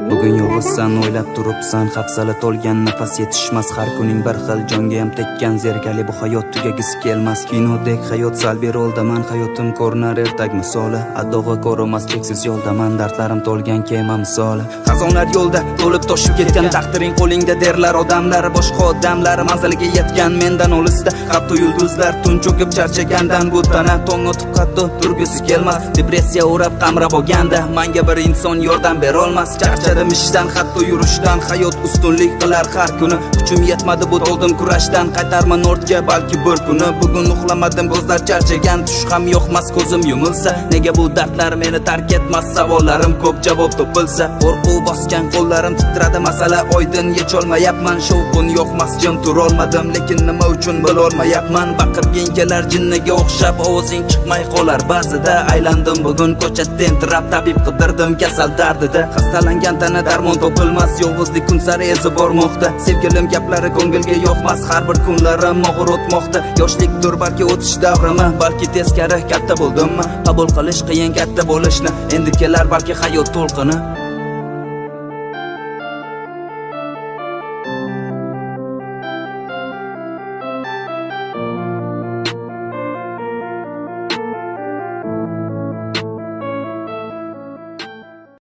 Bugun yolg'izsan, o'ylab turibsan, hafsala to'lgan nafas yetishmas. Har kuning bir xil jonga ham tekkan zerikali bu hayot tugagisi kelmas. Kinodek hayot salbiy roldaman, hayotim ko'rinar ertak misoli. Adog'i ko'rinmas cheksiz yo'ldaman, dardlarim to'lgan kema misoli. Xazonlar yo'lda to'lib toshib ketgan, taqdiring qo'lingda derlar odamlar, boshqa odamlar manziliga yetgan mendan olisda. Hatto yulduzlar tun cho'kib charchagandan bu tana tong otib hatto turgisi kelmas. Depressiya o'rab qamrab olganda menga bir inson yordam bera olmas. Charchadim ishdan, hatto yurishdan, hayot ustunlik qilar har kuni. Kuchim yetmadi bu to'ldim kurashdan, qaytarman ortga balki bir kuni. Bugun uxlamadim, ko'zlar charchagan, tush ham yo'qmas, ko'zim yumilsa. Nega bu dardlar meni tark etmas, savollarim ko'p, javob topilsa. Qo'rquv bosgan qo'llarim titradi, masala oydin yecholmayapman. Shovqin yo'qmas, jim turolmadim, lekin nima uchun bilolmayapman. Baqirgin kelar jinniga o'xshab, ovozing chiqmay qolar ba'zida. Aylandim bugun ko'cha tentirab, tabib qidirdim kasal dardida. Xastalangan tana darmon topilmas, yolg'izlik kun sari ezib bormoqda. Sevgilim gaplari ko'ngilga yoqmas, har bir kunlarim og'ir o'tmoqda. Yoshlikdir balki o'tish davrimi, balki teskari katta bo'ldimmi? Qabul qilish qiyin katta bo'lishni, endi kelar balki hayot to'lqini.